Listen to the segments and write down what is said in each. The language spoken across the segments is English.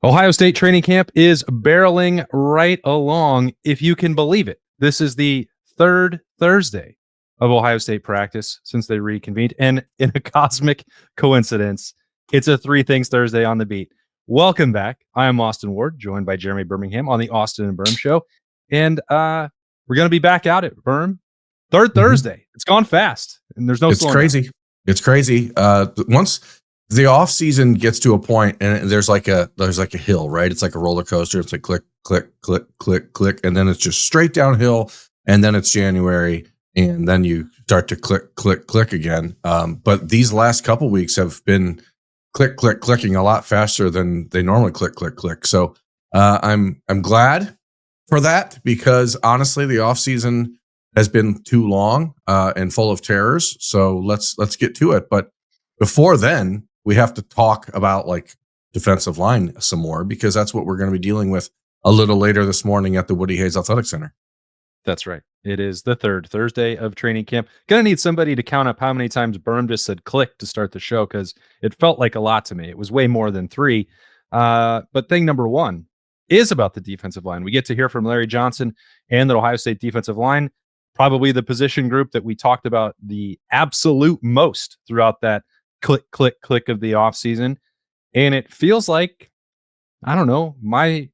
Ohio State training camp is barreling right along, if you can believe it. This is the third Thursday of Ohio State practice since they reconvened. And in a cosmic coincidence, it's a Three Things Thursday on the beat. Welcome back. I am Austin Ward, joined by Jeremy Birmingham on the Austin Birm Show. And we're going to be back out at Birm. Third Thursday. It's gone fast, and there's no It's crazy. down. It's crazy. Once the off season gets to a point, and there's like a hill, right? It's like a roller coaster. It's like click, click, click, click, click, and then it's just straight downhill. And then it's January, and then you start to click, click, click again. But these last couple weeks have been click, click, clicking a lot faster than they normally click, click, click. So I'm glad for that, because honestly, the off season has been too long and full of terrors. So let's get to it. But before then, we have to talk about like defensive line some more, because that's what we're going to be dealing with a little later this morning at the Woody Hayes Athletic Center. That's right. It is the third Thursday of training camp. Gonna need somebody to count up how many times Birm just said click to start the show, because it felt like a lot to me. It was way more than three. But thing number one is about the defensive line. We get to hear from Larry Johnson and the Ohio State defensive line, probably the position group that we talked about the absolute most throughout that click, click, click of the offseason. And it feels like, I don't know, my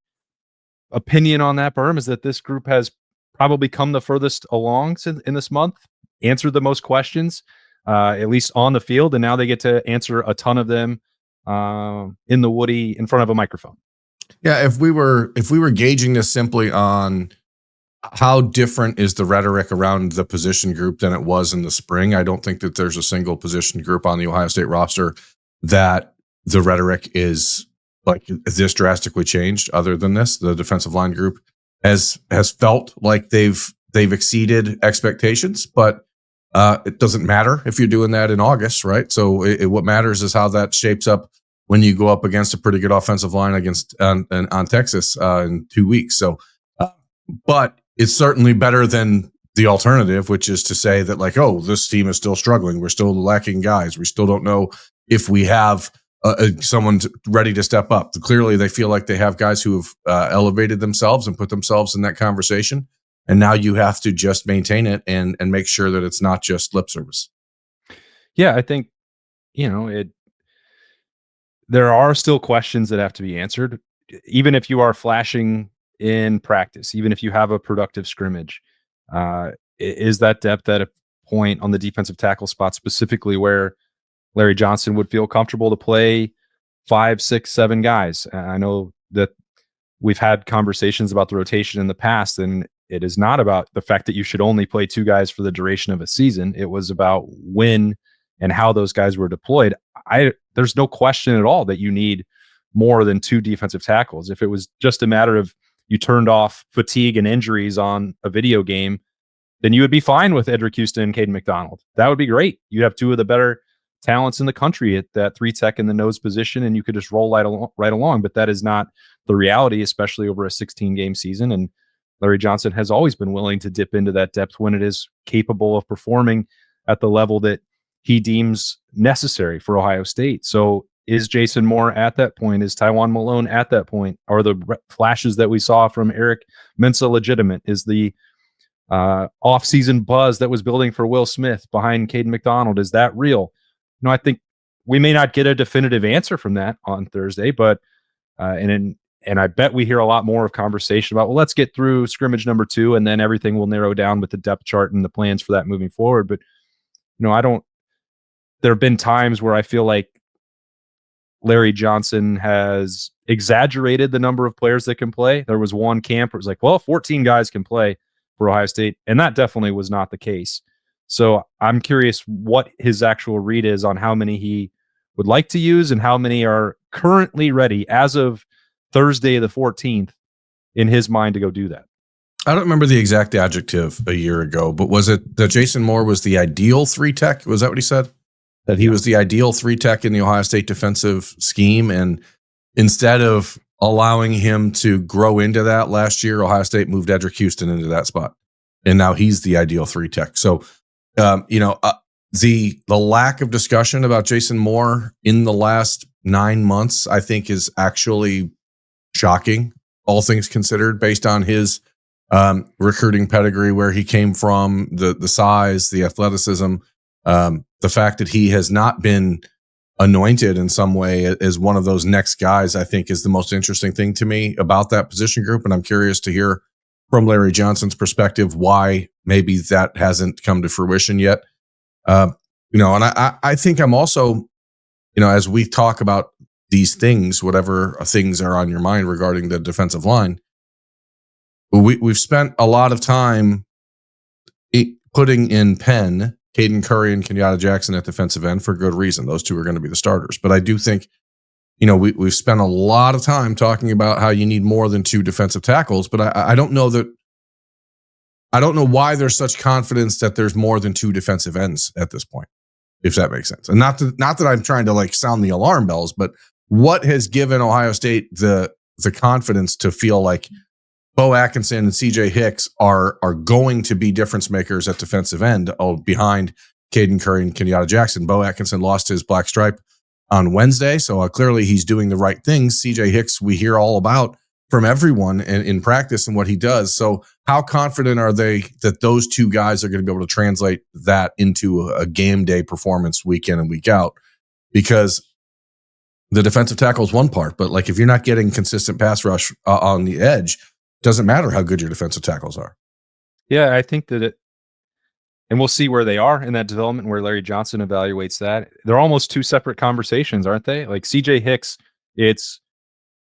opinion on that, Birm, is that this group has probably come the furthest along in this month, answered the most questions, at least on the field, and now they get to answer a ton of them in the Woody in front of a microphone. Yeah, if we were gauging this simply on how different is the rhetoric around the position group than it was in the spring, I don't think that there's a single position group on the Ohio State roster that the rhetoric is like this drastically changed. Other than this, the defensive line group has felt like they've exceeded expectations, but it doesn't matter if you're doing that in August, right? So what matters is how that shapes up when you go up against a pretty good offensive line against on Texas in 2 weeks. So, but it's certainly better than the alternative, which is to say that like, oh, this team is still struggling. We're still lacking guys. We still don't know if we have someone ready to step up. Clearly, they feel like they have guys who have elevated themselves and put themselves in that conversation. And now you have to just maintain it and make sure that it's not just lip service. Yeah, I think, there are still questions that have to be answered, even if you are flashing in practice, even if you have a productive scrimmage. Is that depth at a point on the defensive tackle spot specifically where Larry Johnson would feel comfortable to play 5, 6, 7 guys? I know that we've had conversations about the rotation in the past, and it is not about the fact that you should only play 2 guys for the duration of a season. It was about when and how those guys were deployed. There's no question at all that you need more than 2 defensive tackles. If it was just a matter of you turned off fatigue and injuries on a video game, then you would be fine with Edric Houston and Caden McDonald. That would be great. You'd have 2 of the better talents in the country at that 3 tech in the nose position, and you could just roll right along. But that is not the reality, especially over a 16-game season. And Larry Johnson has always been willing to dip into that depth when it is capable of performing at the level that he deems necessary for Ohio State. So is Jason Moore at that point? Is Tywan Malone at that point? Are the flashes that we saw from Eric Mensah legitimate? Is the off-season buzz that was building for Will Smith behind Caden McDonald, is that real? I think we may not get a definitive answer from that on Thursday, but and I bet we hear a lot more of conversation about, well, let's get through scrimmage number 2, and then everything will narrow down with the depth chart and the plans for that moving forward. But there have been times where I feel like Larry Johnson has exaggerated the number of players that can play. There was one camp where it was like, well, 14 guys can play for Ohio State, and that definitely was not the case. So I'm curious what his actual read is on how many he would like to use and how many are currently ready as of Thursday the 14th in his mind to go do that. I don't remember the exact adjective a year ago, but was it that Jason Moore was the ideal 3 tech? Was that what he said? That he was the ideal 3 tech in the Ohio State defensive scheme, and instead of allowing him to grow into that last year, Ohio State moved Edric Houston into that spot, and now he's the ideal 3 tech. So, the lack of discussion about Jason Moore in the last 9 months, I think, is actually shocking, all things considered, based on his recruiting pedigree, where he came from, the size, the athleticism, the fact that he has not been anointed in some way as one of those next guys, I think is the most interesting thing to me about that position group. And I'm curious to hear from Larry Johnson's perspective why maybe that hasn't come to fruition yet. And I think I'm also, as we talk about these things, whatever things are on your mind regarding the defensive line, we've spent a lot of time putting in Penn, Caden Curry, and Kenyatta Jackson at defensive end for good reason. Those two are going to be the starters. But I do think, we've spent a lot of time talking about how you need more than 2 defensive tackles. But I don't know why there's such confidence that there's more than 2 defensive ends at this point, if that makes sense. And not that I'm trying to sound the alarm bells, but what has given Ohio State the confidence to feel like Bo Atkinson and CJ Hicks are going to be difference makers at defensive end behind Caden Curry and Kenyatta Jackson? Bo Atkinson lost his black stripe on Wednesday, so clearly he's doing the right things. CJ Hicks, we hear all about from everyone in practice and what he does. So how confident are they that those 2 guys are going to be able to translate that into a game day performance week in and week out? Because the defensive tackle is one part, but if you're not getting consistent pass rush on the edge, doesn't matter how good your defensive tackles are. Yeah, I think that and we'll see where they are in that development, where Larry Johnson evaluates that. They're almost 2 separate conversations, aren't they? CJ Hicks, it's,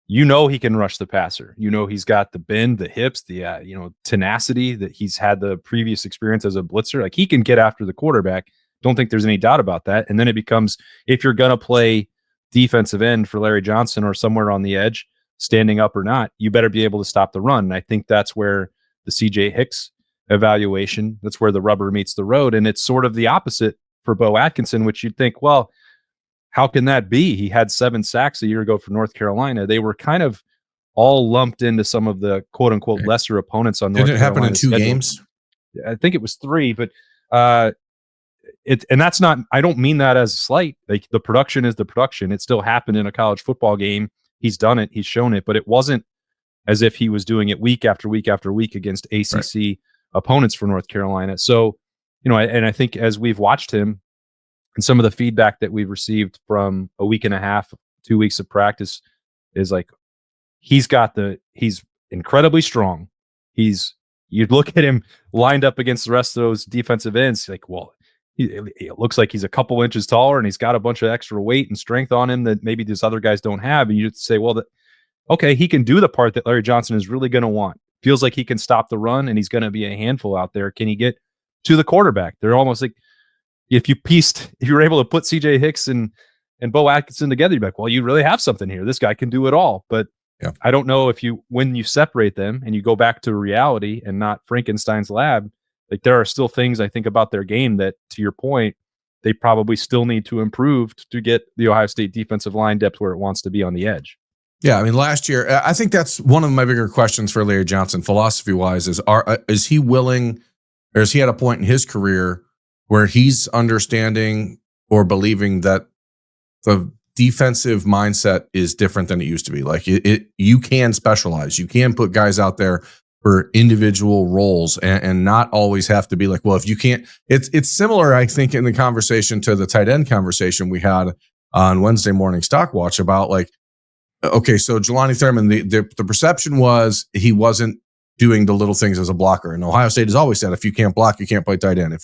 he can rush the passer. He's got the bend, the hips, the tenacity, that he's had the previous experience as a blitzer. He can get after the quarterback. Don't think there's any doubt about that. And then it becomes, if you're going to play defensive end for Larry Johnson or somewhere on the edge, standing up or not, you better be able to stop the run. And I think that's where the CJ Hicks evaluation, that's where the rubber meets the road. And it's sort of the opposite for Bo Atkinson, which you'd think, well, how can that be? He had 7 sacks a year ago for North Carolina. They were kind of all lumped into some of the quote unquote lesser opponents on North Carolina. Did it happen in 2 games? I think it was 3, but and that's not, I don't mean that as a slight. The production is the production. It still happened in a college football game. He's done it. He's shown it, but it wasn't as if he was doing it week after week after week against ACC opponents for North Carolina. So, and I think as we've watched him and some of the feedback that we've received from a week and a half, 2 weeks of practice is he's incredibly strong. You'd look at him lined up against the rest of those defensive ends, it looks like he's a couple inches taller and he's got a bunch of extra weight and strength on him that maybe these other guys don't have. And you'd say, well, okay, he can do the part that Larry Johnson is really going to want. Feels like he can stop the run and he's going to be a handful out there. Can he get to the quarterback? They're almost if you were able to put CJ Hicks and Bo Atkinson together, you'd be like, well, you really have something here. This guy can do it all. But yeah. I don't know when you separate them and you go back to reality and not Frankenstein's lab, there are still things I think about their game that, to your point, they probably still need to improve to get the Ohio State defensive line depth where it wants to be on the edge. Yeah, last year, I think that's one of my bigger questions for Larry Johnson, philosophy-wise, is he willing, or is he at a point in his career where he's understanding or believing that the defensive mindset is different than it used to be? You can specialize. You can put guys out there for individual roles and not always have to be well, if you can't, it's similar, I think, in the conversation to the tight end conversation we had on Wednesday morning Stock Watch about okay, so Jelani Thurman, the perception was he wasn't doing the little things as a blocker. And Ohio State has always said, if you can't block, you can't play tight end.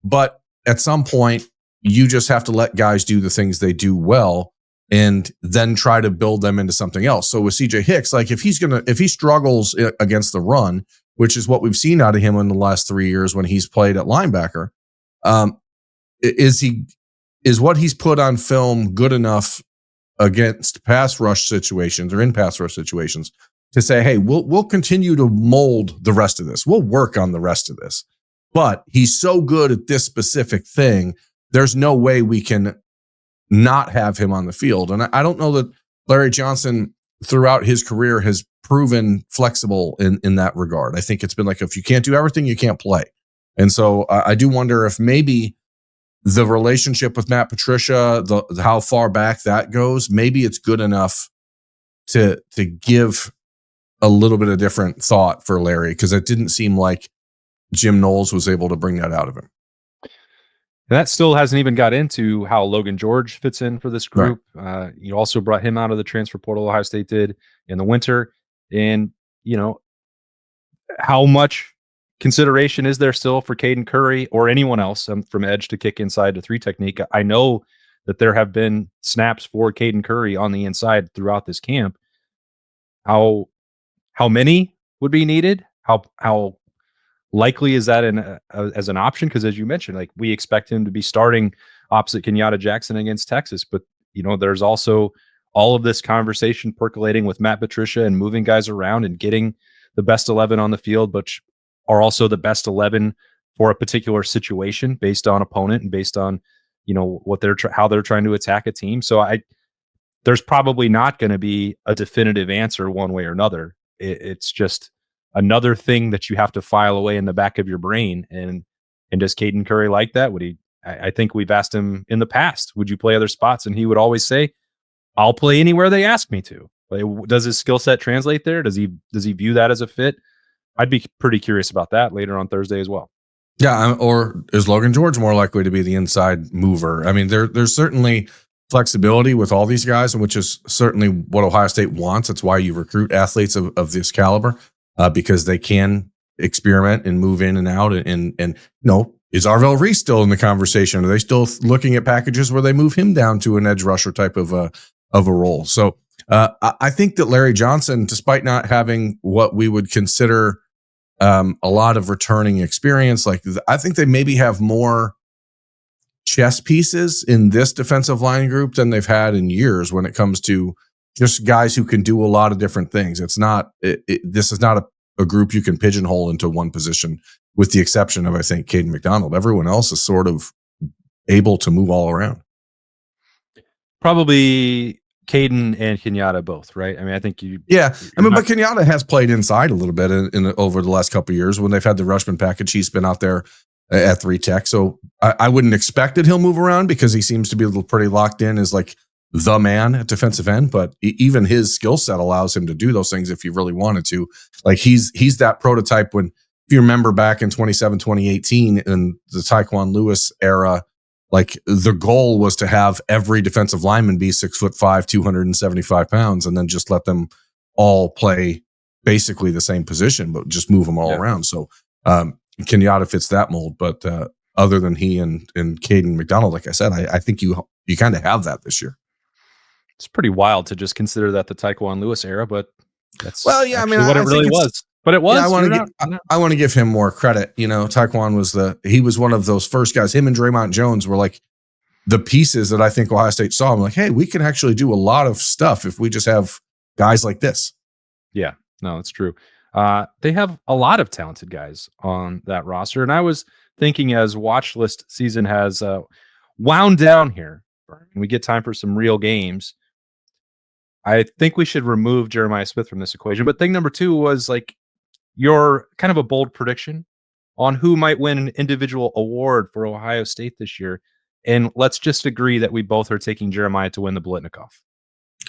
But at some point, you just have to let guys do the things they do well and then try to build them into something else. So with CJ Hicks, if he struggles against the run, which is what we've seen out of him in the last 3 years when he's played at linebacker, is what he's put on film good enough against pass rush situations or in pass rush situations to say, hey, we'll continue to mold the rest of this. We'll work on the rest of this. But he's so good at this specific thing, there's no way we can not have him on the field. And I don't know that Larry Johnson throughout his career has proven flexible in that regard. I think it's been if you can't do everything, you can't play. And so I do wonder if maybe the relationship with Matt Patricia, how far back that goes, maybe it's good enough to give a little bit of different thought for Larry, because it didn't seem like Jim Knowles was able to bring that out of him. And that still hasn't even got into how Logan George fits in for this Right. group. You also brought him out of the transfer portal. Ohio State did in the winter, and how much consideration is there still for Caden Curry or anyone else from edge to kick inside to 3 technique? I know that there have been snaps for Caden Curry on the inside throughout this camp. How many would be needed? How likely is that as an option? Because as you mentioned, like, we expect him to be starting opposite Kenyatta Jackson against Texas, but there's also all of this conversation percolating with Matt Patricia and moving guys around and getting the best 11 on the field, but are also the best 11 for a particular situation based on opponent and based on what how they're trying to attack a team. So there's probably not going to be a definitive answer one way or another. It's just another thing that you have to file away in the back of your brain. And does Caden Curry like that? Would he? I think we've asked him in the past, would you play other spots? And he would always say, I'll play anywhere they ask me to. Does his skill set translate there? Does he view that as a fit? I'd be pretty curious about that later on Thursday as well. Yeah, or is Logan George more likely to be the inside mover? I mean, there's certainly flexibility with all these guys, and which is certainly what Ohio State wants. That's why you recruit athletes of this caliber, because they can experiment and move in and out. And is Arvell Reese still in the conversation? Are they still looking at packages where they move him down to an edge rusher type of a role? So I think that Larry Johnson, despite not having what we would consider a lot of returning experience, I think they maybe have more chess pieces in this defensive line group than they've had in years when it comes to just guys who can do a lot of different things. It's not this is not a group you can pigeonhole into one position, with the exception of, I think, Caden McDonald. Everyone else is sort of able to move all around. Probably Caden and Kenyatta both, right? I mean, I think but Kenyatta has played inside a little bit in over the last couple of years when they've had the Rushman package. He's been out there at 3 tech, so I wouldn't expect that he'll move around, because he seems to be pretty locked in as like the man at defensive end. But even his skill set allows him to do those things if he really wanted to. Like, he's that prototype when, if you remember back in 2018 in the Taekwon Lewis era, like, the goal was to have every defensive lineman be 6'5", 275 pounds, and then just let them all play basically the same position, but just move them all around. So Kenyatta fits that mold. But other than he and Caden McDonald, like I said, I think you kind of have that this year. It's pretty wild to just consider that the Taekwon Lewis era, but that's what it really was. But it was. Yeah, I want to give him more credit. Taekwon was one of those first guys. Him and Draymond Jones were like the pieces that I think Ohio State saw. I'm like, hey, we can actually do a lot of stuff if we just have guys like this. Yeah, no, it's true. They have a lot of talented guys on that roster. And I was thinking, as watch list season has wound down here, and we get time for some real games, I think we should remove Jeremiah Smith from this equation. But thing number 2 was, like, your kind of a bold prediction on who might win an individual award for Ohio State this year. And let's just agree that we both are taking Jeremiah to win the Blitnikoff.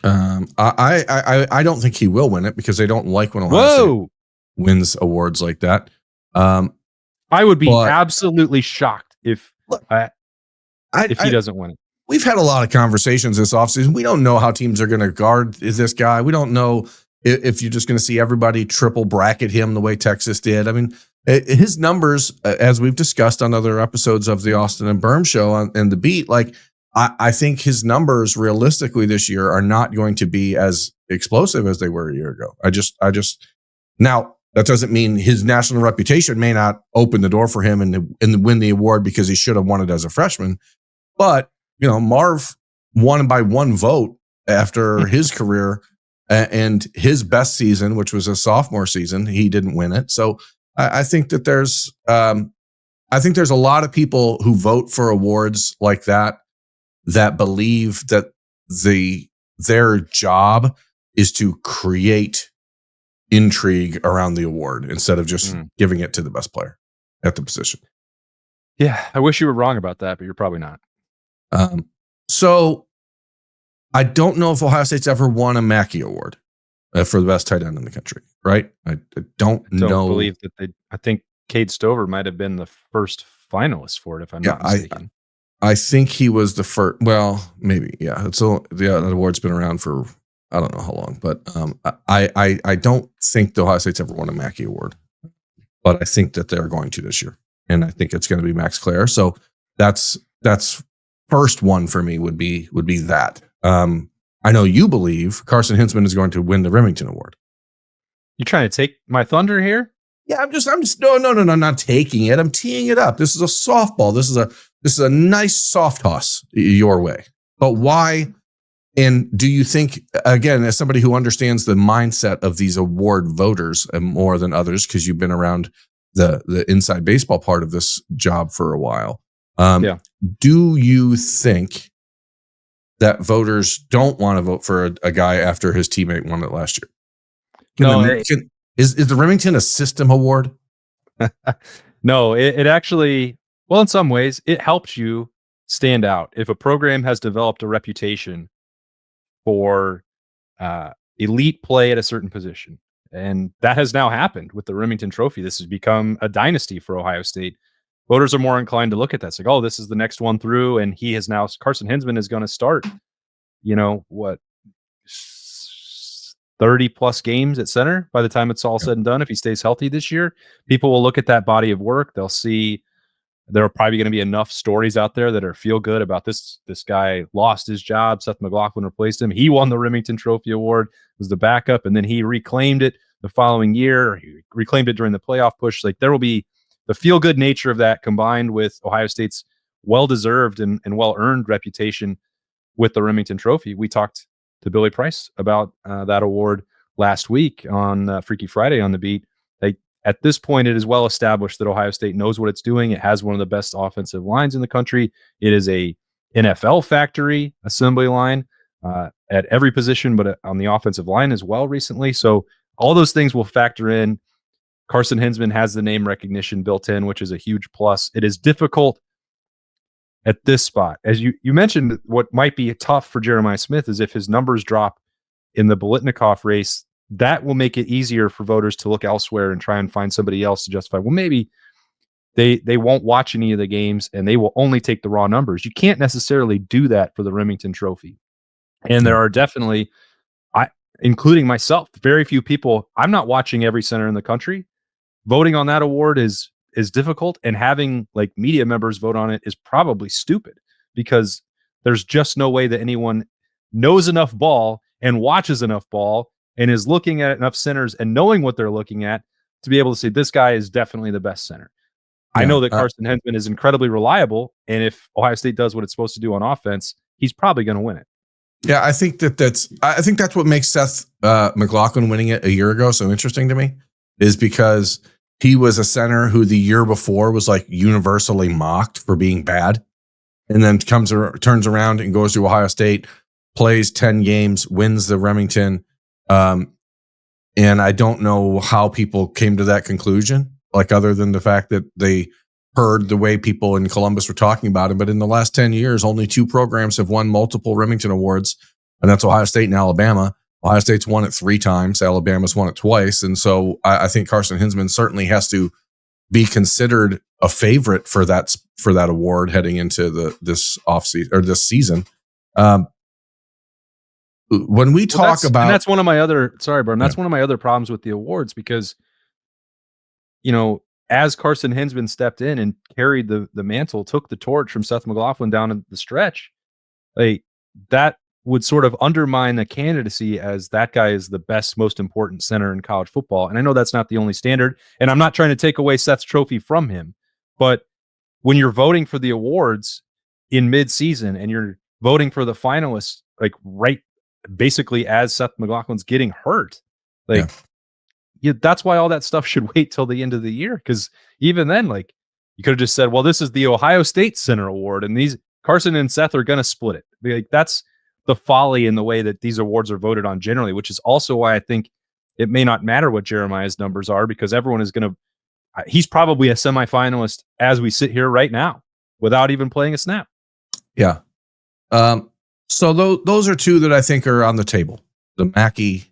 I don't think he will win it, because they don't like when Ohio State wins awards like that. I would be absolutely shocked if he doesn't win it. We've had a lot of conversations this offseason. We don't know how teams are going to guard this guy. We don't know if you're just going to see everybody triple bracket him the way Texas did. I mean, his numbers, as we've discussed on other episodes of the Austin and Birm Show and the Beat, like, I think his numbers realistically this year are not going to be as explosive as they were a year ago. Now, that doesn't mean his national reputation may not open the door for him and win the award because he should have won it as a freshman. But, Marv won by 1 vote after his career, and his best season, which was a sophomore season, he didn't win it. So I think that there's a lot of people who vote for awards like that believe that their job is to create intrigue around the award instead of just giving it to the best player at the position. Yeah, I wish you were wrong about that, but you're probably not. So I don't know if Ohio State's ever won a Mackey Award. for the best tight end in the country, right? I don't know. Believe that I think Cade Stover might have been the first finalist for it, if I'm not mistaken. I think he was the first. Well, maybe, yeah. The award's been around for I don't know how long, but I don't think the Ohio State's ever won a Mackey Award, but I think that they're going to this year, and I think it's going to be Max Clare. So that's first one for me would be that. I know you believe Carson Hinsman is going to win the Remington Award. You trying to take my thunder here? Yeah, I'm just no, not taking it. I'm teeing it up. This is a softball. This is a nice soft toss your way. But why? And do you think, again, as somebody who understands the mindset of these award voters more than others, because you've been around the inside baseball part of this job for a while, do you think that voters don't want to vote for a guy after his teammate won it last year? Is the Remington a system award? No, it actually, well, in some ways, it helps you stand out. If a program has developed a reputation for elite play at a certain position, and that has now happened with the Remington Trophy. This has become a dynasty for Ohio State. Voters are more inclined to look at that. It's like, oh, this is the next one through, and Carson Hinsman is going to start, 30 plus games at center by the time it's all said and done. If he stays healthy this year, people will look at that body of work. They'll see there are probably going to be enough stories out there that are feel good about this. This guy lost his job. Seth McLaughlin replaced him. He won the Remington Trophy Award, was the backup, and then he reclaimed it the following year. He reclaimed it during the playoff push. Like, there will be the feel good nature of that combined with Ohio State's well-deserved and well-earned reputation with the Remington Trophy. We talked to Billy Price about that award last week on Freaky Friday on the Beat. At this point, it is well established that Ohio State knows what it's doing. It has one of the best offensive lines in the country. It is a NFL factory assembly line at every position, but on the offensive line as well recently. So all those things will factor in. Carson Hinsman has the name recognition built in, which is a huge plus. It is difficult at this spot. As you mentioned, what might be tough for Jeremiah Smith is if his numbers drop in the Bolitnikoff race. That will make it easier for voters to look elsewhere and try and find somebody else to justify. Well, maybe they won't watch any of the games and they will only take the raw numbers. You can't necessarily do that for the Remington Trophy. And there are definitely, including myself, very few people. I'm not watching every center in the country. Voting on that award is difficult, and having like media members vote on it is probably stupid, because there's just no way that anyone knows enough ball and watches enough ball and is looking at enough centers and knowing what they're looking at to be able to say this guy is definitely the best center. Yeah, I know that Carson Hinsman is incredibly reliable, and if Ohio State does what it's supposed to do on offense, he's probably going to win it. Yeah, I think that's what makes Seth McLaughlin winning it a year ago so interesting to me, is because he was a center who the year before was like universally mocked for being bad, and then turns around and goes to Ohio State, plays 10 games, wins the Remington. And I don't know how people came to that conclusion, like other than the fact that they heard the way people in Columbus were talking about him. But in the last 10 years, only two programs have won multiple Remington Awards, and that's Ohio State and Alabama. Ohio State's won it 3 times. Alabama's won it twice. And so I think Carson Hinsman certainly has to be considered a favorite for that award heading into this offseason or this season. When we talk about, and that's one of my other, that's one of my other problems with the awards, because, as Carson Hinsman stepped in and carried the mantle, took the torch from Seth McLaughlin down in the stretch, like that would sort of undermine the candidacy as that guy is the best, most important center in college football. And I know that's not the only standard, and I'm not trying to take away Seth's trophy from him, but when you're voting for the awards in mid-season and you're voting for the finalists, like right basically as Seth McLaughlin's getting hurt, that's why all that stuff should wait till the end of the year. Because even then, like, you could have just said, well, this is the Ohio State Center Award, and these Carson and Seth are going to split it. Like, that's the folly in the way that these awards are voted on generally, which is also why I think it may not matter what Jeremiah's numbers are, because everyone is going to, he's probably a semifinalist as we sit here right now without even playing a snap. Yeah. So those are two that I think are on the table, the Mackey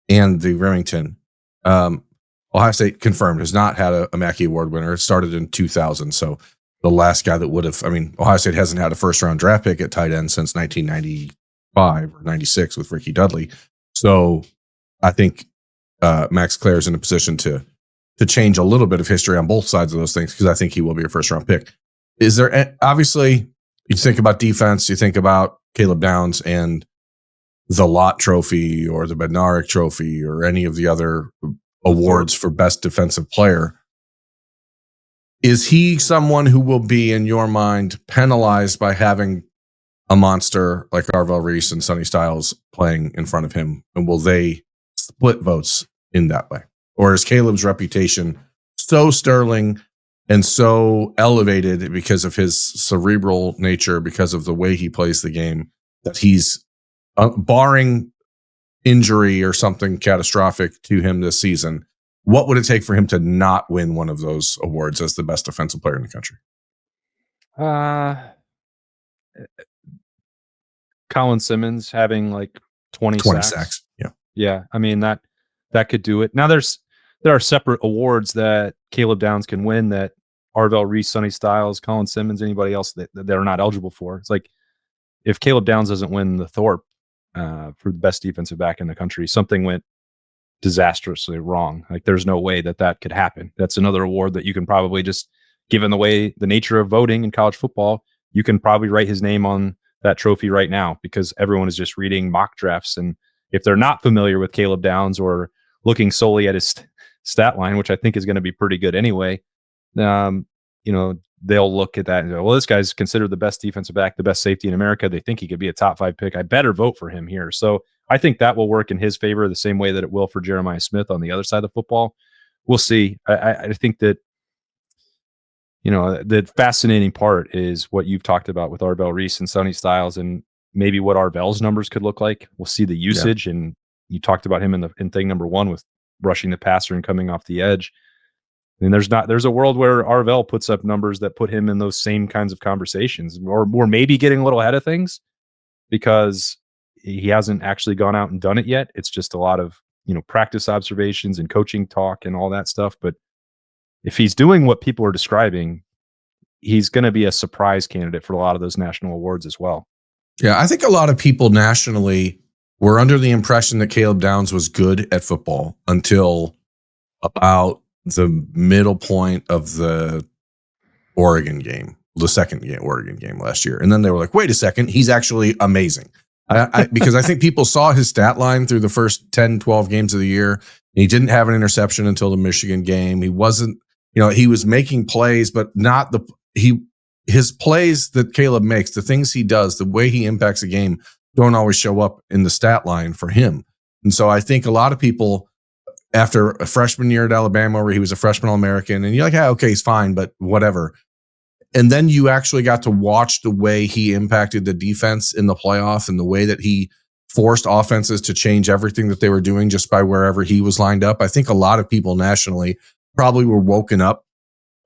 and the Remington. Ohio State confirmed has not had a Mackey Award winner. It started in 2000. So the last guy that would have, Ohio State hasn't had a first round draft pick at tight end since 1995 or 96 with Ricky Dudley. So I think Max Clare is in a position to change a little bit of history on both sides of those things, because I think he will be a first round pick. Is there, obviously, you think about defense, you think about Caleb Downs and the Lott Trophy or the Bednarik Trophy or any of the other awards for best defensive player. Is he someone who will be, in your mind, penalized by having a monster like Arvell Reese and Sonny Styles playing in front of him? And will they split votes in that way? Or is Caleb's reputation so sterling and so elevated because of his cerebral nature, because of the way he plays the game, that he's, barring injury or something catastrophic to him this season, what would it take for him to not win one of those awards as the best defensive player in the country? Colin Simmons having like 20 sacks. Yeah. Yeah. I mean, that could do it. Now there are separate awards that Caleb Downs can win that Arvell Reese, Sonny Styles, Colin Simmons, anybody else that they're not eligible for. It's like, if Caleb Downs doesn't win the Thorpe for the best defensive back in the country, something went disastrously wrong. Like, there's no way that could happen. That's another award that you can probably just, given the way, the nature of voting in college football, you can probably write his name on that trophy right now, because everyone is just reading mock drafts. And if they're not familiar with Caleb Downs or looking solely at his stat line, which I think is going to be pretty good anyway, they'll look at that and go, well, this guy's considered the best defensive back, the best safety in America. They think he could be a top 5 pick. I better vote for him here. So I think that will work in his favor the same way that it will for Jeremiah Smith on the other side of football. We'll see. I think that, the fascinating part is what you've talked about with Arvell Reese and Sonny Styles, and maybe what Arvell's numbers could look like. We'll see the usage. Yeah. And you talked about him in thing number 1 with rushing the passer and coming off the edge. And there's a world where Arvell puts up numbers that put him in those same kinds of conversations, or maybe getting a little ahead of things because he hasn't actually gone out and done it yet. It's just a lot of, practice observations and coaching talk and all that stuff. But if he's doing what people are describing, he's going to be a surprise candidate for a lot of those national awards as well. Yeah, I think a lot of people nationally were under the impression that Caleb Downs was good at football until about the middle point of the Oregon game, the second Oregon game last year. And then they were like, wait a second, he's actually amazing. Because I think people saw his stat line through the first 10, 12 games of the year. He didn't have an interception until the Michigan game. He wasn't, he was making plays, but not his plays that Caleb makes, the things he does, the way he impacts a game don't always show up in the stat line for him. And so I think a lot of people, after a freshman year at Alabama where he was a freshman All-American, and you're like, okay, he's fine, but whatever. And then you actually got to watch the way he impacted the defense in the playoff and the way that he forced offenses to change everything that they were doing just by wherever he was lined up. I think a lot of people nationally probably were woken up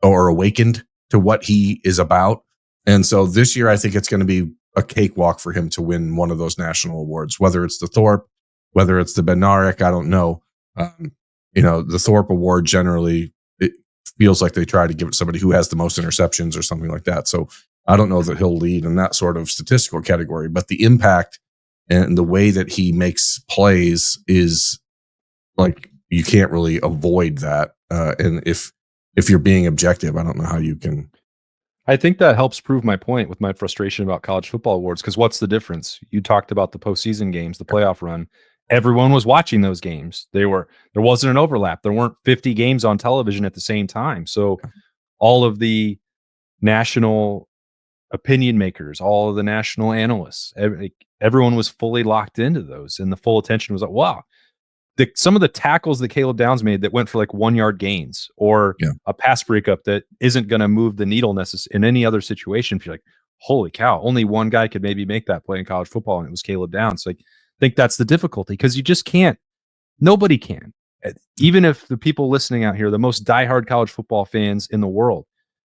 or awakened to what he is about. And so this year, I think it's going to be a cakewalk for him to win one of those national awards, whether it's the Thorpe, whether it's the Bednarik, I don't know. The Thorpe Award generally, it feels like they try to give it to somebody who has the most interceptions or something like that. So I don't know that he'll lead in that sort of statistical category, but the impact and the way that he makes plays is like, you can't really avoid that. And if you're being objective, I don't know how you can. I think that helps prove my point with my frustration about college football awards. Because what's the difference? You talked about the postseason games, the playoff run. Everyone was watching those games. There wasn't an overlap. There weren't 50 games on television at the same time. So all of the national opinion makers, all of the national analysts, everyone was fully locked into those. And the full attention was like, wow, some of the tackles that Caleb Downs made that went for like 1-yard gains, or a pass breakup that isn't going to move the needle in any other situation. You're like, holy cow, only one guy could maybe make that play in college football, and it was Caleb Downs. Like, I think that's the difficulty, because you just can't. Nobody can. Even if the people listening out here, the most diehard college football fans in the world,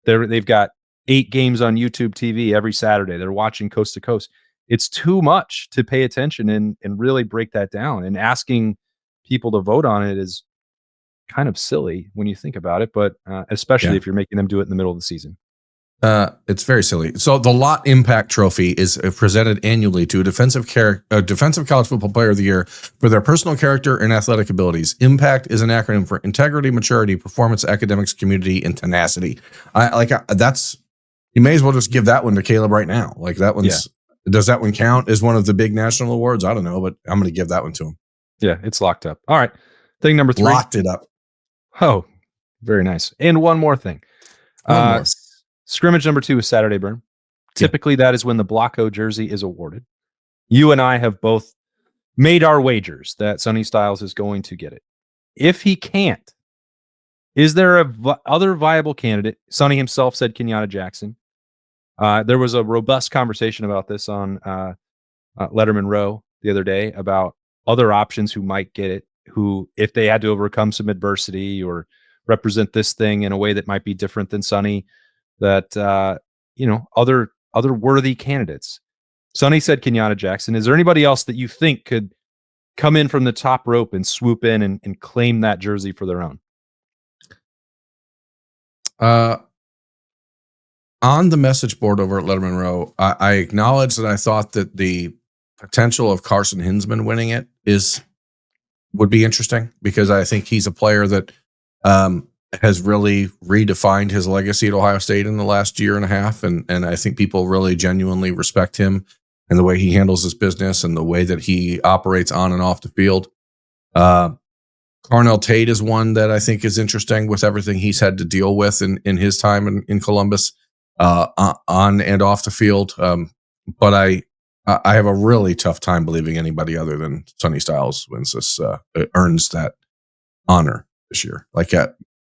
they've got 8 games on YouTube TV every Saturday. They're watching coast to coast. It's too much to pay attention and really break that down. And asking people to vote on it is kind of silly when you think about it, but especially if you're making them do it in the middle of the season. It's very silly. So the Lot Impact Trophy is presented annually to a defensive college football player of the year for their personal character and athletic abilities. Impact is an acronym for integrity, maturity, performance, academics, community, and tenacity. You may as well just give that one to Caleb right now. Like that one's, does that one count as one of the big national awards? I don't know, but I'm going to give that one to him. Yeah, it's locked up. All right. Thing number 3. Locked it up. Oh, very nice. And one more thing. One more. Scrimmage number 2 is Saturday, Birm. Typically, that is when the Blocko jersey is awarded. You and I have both made our wagers that Sonny Styles is going to get it. If he can't, is there other viable candidate? Sonny himself said Kenyatta Jackson. There was a robust conversation about this on Letterman Row the other day about other options who might get it, who, if they had to overcome some adversity or represent this thing in a way that might be different than Sonny, that other worthy candidates. Sonny said Kenyatta Jackson. Is there anybody else that you think could come in from the top rope and swoop in and claim that jersey for their own? On the message board over at Letterman Row, I acknowledge that I thought that the potential of Carson Hinsman winning it would be interesting, because I think he's a player that has really redefined his legacy at Ohio State in the last year and a half. And I think people really genuinely respect him and the way he handles his business and the way that he operates on and off the field. Carnell Tate is one that I think is interesting with everything he's had to deal with in his time in Columbus, on and off the field. But I have a really tough time believing anybody other than Sonny Styles wins this, earns that honor this year.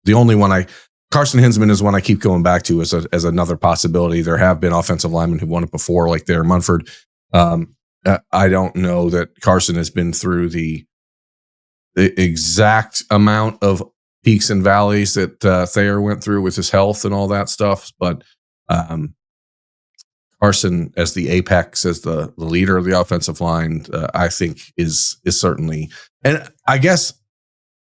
The only one Carson Hinsman is one I keep going back to as another possibility. There have been offensive linemen who won it before, like there Munford. I don't know that Carson has been through the exact amount of peaks and valleys that Thayer went through with his health and all that stuff, but Carson, as the apex, as the leader of the offensive line, I think is certainly, and I guess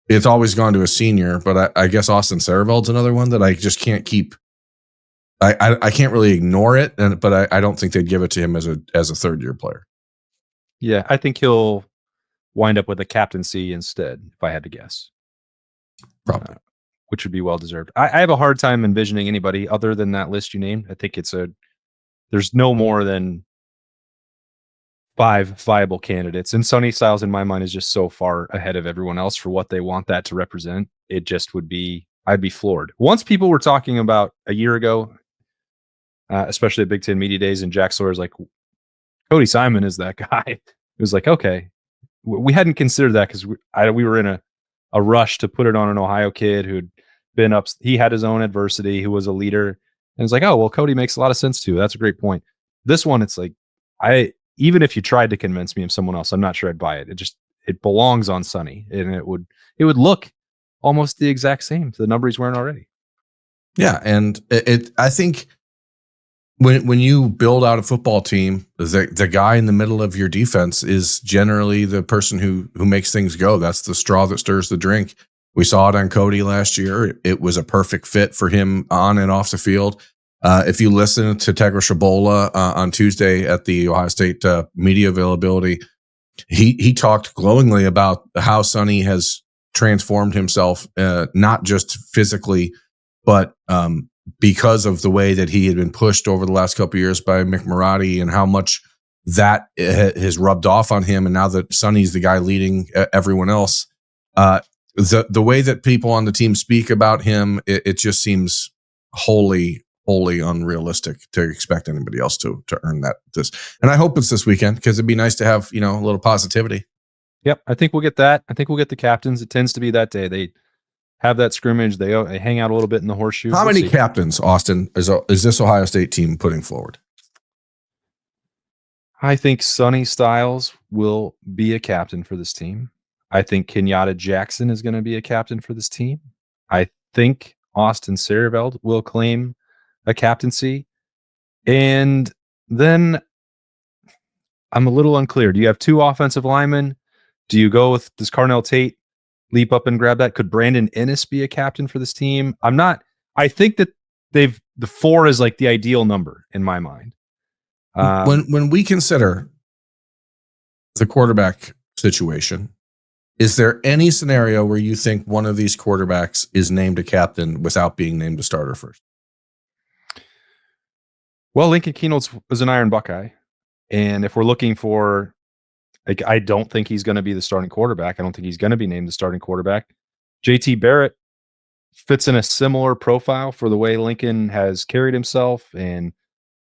it's always gone to a senior, but I guess Austin Saraveld's another one that I just can't keep. I can't really ignore it, but I don't think they'd give it to him as a third year player. Yeah, I think he'll wind up with a captaincy instead, if I had to guess. Probably. Which would be well deserved. I have a hard time envisioning anybody other than that list you named. I think there's no more than 5 viable candidates, and Sonny Styles in my mind is just so far ahead of everyone else for what they want that to represent. It just would be, I'd be floored. Once people were talking about a year ago, especially at Big Ten Media Days, and Jack Sawyer's like, Cody Simon is that guy. It was like, okay, we hadn't considered that because we were in a rush to put it on an Ohio kid who'd been up. He had his own adversity, who was a leader. And it's like, oh, well, Cody makes a lot of sense too. That's a great point. This one, it's like, even if you tried to convince me of someone else, I'm not sure I'd buy it. It belongs on Sonny, and it would look almost the exact same to the number he's wearing already. Yeah, and I think when you build out a football team, the guy in the middle of your defense is generally the person who makes things go. That's the straw that stirs the drink. We saw it on Cody last year. It was a perfect fit for him on and off the field. If you listen to Tegra Shabola on Tuesday at the Ohio State media availability, he talked glowingly about how Sonny has transformed himself, not just physically, but because of the way that he had been pushed over the last couple of years by Mick Marotti and how much that has rubbed off on him. And now that Sonny's the guy leading everyone else, the way that people on the team speak about him, it just seems wholly unrealistic to expect anybody else to earn this. And I hope it's this weekend, because it'd be nice to have, a little positivity. Yep. I think we'll get that. I think we'll get the captains. It tends to be that day. They have that scrimmage. They hang out a little bit in the horseshoe. How many captains, Austin, is this Ohio State team putting forward? I think Sonny Styles will be a captain for this team. I think Kenyatta Jackson is going to be a captain for this team. I think Austin Saraveld will claim a captaincy. And then I'm a little unclear. Do you have 2 offensive linemen? Do you go with, does Carnell Tate leap up and grab that? Could Brandon Ennis be a captain for this team? I think that the 4 is like the ideal number in my mind. When we consider the quarterback situation, is there any scenario where you think one of these quarterbacks is named a captain without being named a starter first? Well, Lincoln Kienholz was an Iron Buckeye. And if we're looking for, like, I don't think he's going to be the starting quarterback. I don't think he's going to be named the starting quarterback. JT Barrett fits in a similar profile for the way Lincoln has carried himself. And,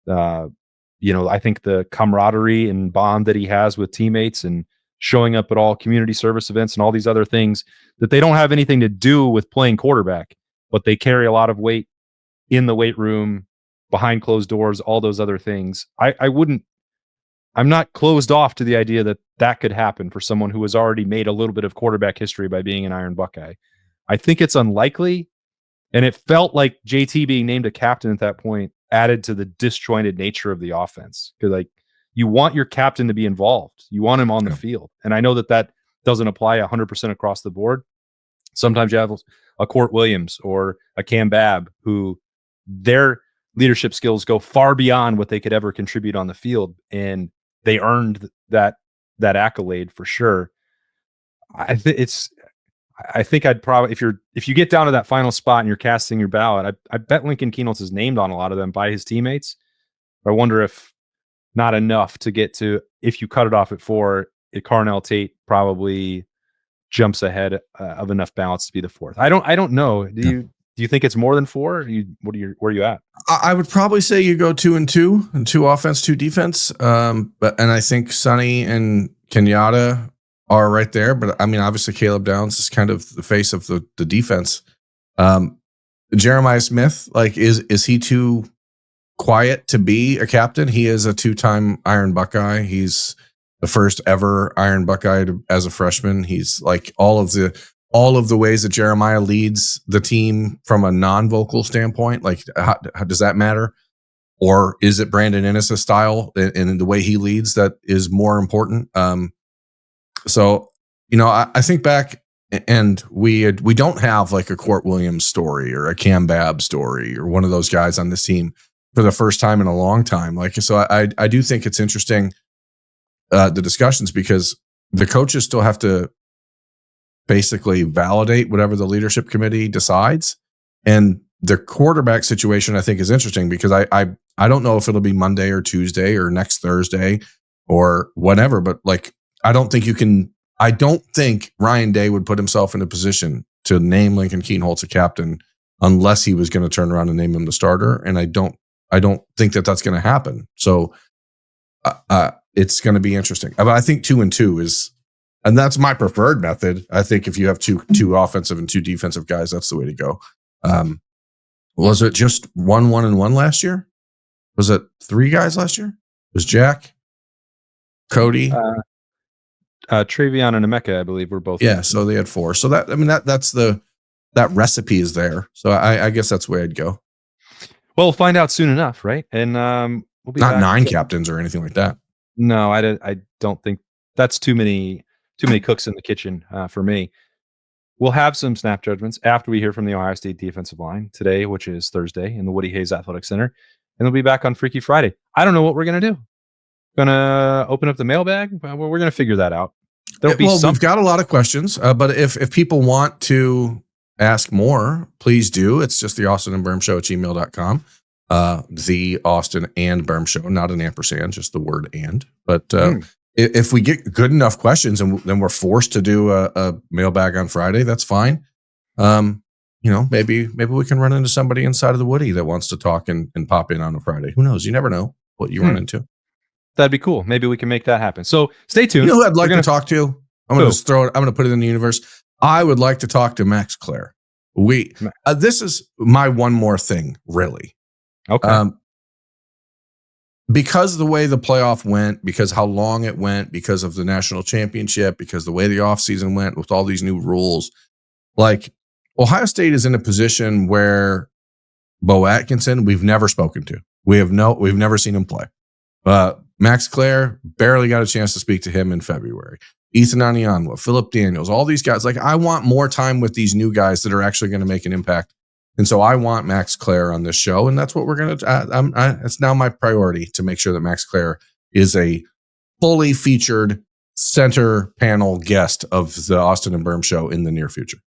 I think the camaraderie and bond that he has with teammates and showing up at all community service events and all these other things that they don't have anything to do with playing quarterback, but they carry a lot of weight in the weight room, behind closed doors, all those other things. I'm not closed off to the idea that could happen for someone who has already made a little bit of quarterback history by being an Iron Buckeye. I think it's unlikely. And it felt like JT being named a captain at that point added to the disjointed nature of the offense. Because, like, you want your captain to be involved. You want him on the field. And I know that doesn't apply 100% across the board. Sometimes you have a Court Williams or a Cam Babb who their leadership skills go far beyond what they could ever contribute on the field. And they earned that accolade for sure. I think I'd probably, if you get down to that final spot and you're casting your ballot, I bet Lincoln Kienholz is named on a lot of them by his teammates. I wonder if not enough to get to, if you cut it off at 4, Carnell Tate probably jumps ahead of enough balance to be the 4th. I don't know. Do you think it's more than 4? Where are you at? I would probably say you go 2 and 2, and 2 offense, 2 defense. And I think Sonny and Kenyatta are right there. But I mean, obviously Caleb Downs is kind of the face of the defense. Jeremiah Smith, like, is he too quiet to be a captain? He is a 2-time Iron Buckeye. He's the first ever Iron Buckeye as a freshman. He's like all of the ways that Jeremiah leads the team from a non-vocal standpoint. Like, how does that matter? Or is it Brandon Ennis' style and the way he leads that is more important? So, I think back, and we don't have like a Court Williams story or a Cam Babb story or one of those guys on this team for the first time in a long time. Like, so I do think it's interesting, the discussions, because the coaches still have to basically validate whatever the leadership committee decides. And the quarterback situation, I think, is interesting because I don't know if it'll be Monday or Tuesday or next Thursday or whatever, but like, I don't think Ryan Day would put himself in a position to name Lincoln Kienholz a captain unless he was going to turn around and name him the starter. And I don't think that that's going to happen. So it's going to be interesting. But I think 2 and 2 is, and that's my preferred method. I think if you have two offensive and 2 defensive guys, that's the way to go. Was it just 1 and 1 last year? Was it 3 guys last year? It was Jack, Cody, Travion and Emeka, I believe, were both. Yeah, so they had 4. So that's that recipe is there. So I guess that's where I'd go. Well, we'll find out soon enough, right? And we'll be not back 9 captains or anything like that. No, I don't think that's too many cooks in the kitchen for me. We'll have some snap judgments after we hear from the Ohio State defensive line today, which is Thursday, in the Woody Hayes Athletic Center. And they'll be back on Freaky Friday. I don't know what we're going to do. Going to open up the mailbag? Well, we're going to figure that out. We've got a lot of questions, but if people want to ask more, please do. It's just the Austin and Birm Show at gmail.com. The Austin and Birm Show, not an ampersand, just the word and. But if we get good enough questions and then we're forced to do a mailbag on Friday, that's fine. Maybe we can run into somebody inside of the Woody that wants to talk and pop in on a Friday. Who knows? You never know what you run into. That'd be cool. Maybe we can make that happen. So stay tuned. You know who I'd like to talk to? I'm going to put it in the universe. I would like to talk to Max Clare. This is my one more thing, really. Okay. Because the way the playoff went, because how long it went, because of the national championship, because the way the offseason went with all these new rules, like Ohio State is in a position where Bo Atkinson, we've never spoken to. We've never seen him play. Max Clare, barely got a chance to speak to him in February. Ethan Anianwa, Philip Daniels, all these guys. Like, I want more time with these new guys that are actually going to make an impact. And so I want Max Clare on this show. And that's what we're going to, it's now my priority to make sure that Max Clare is a fully featured center panel guest of the Austin and Birm Show in the near future.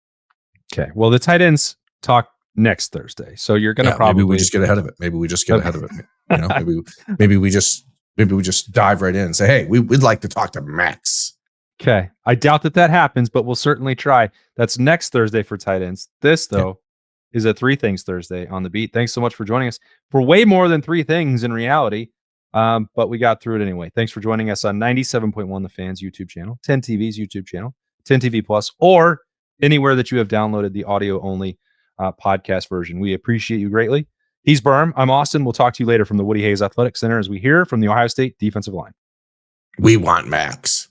Okay. Well, the tight ends talk next Thursday. So you're going to probably. Maybe we just get ahead of it. Maybe we just get ahead of it. You know, maybe we just dive right in and say, hey, we'd like to talk to Max. Okay. I doubt that happens, but we'll certainly try. That's next Thursday for tight ends. This, though, is a 3 Things Thursday on the beat. Thanks so much for joining us for way more than 3 things in reality. But we got through it anyway. Thanks for joining us on 97.1 The Fan's YouTube channel, 10 TV's YouTube channel, 10 TV Plus, or anywhere that you have downloaded the audio-only podcast version. We appreciate you greatly. He's Birm. I'm Austin. We'll talk to you later from the Woody Hayes Athletic Center as we hear from the Ohio State defensive line. We want Max.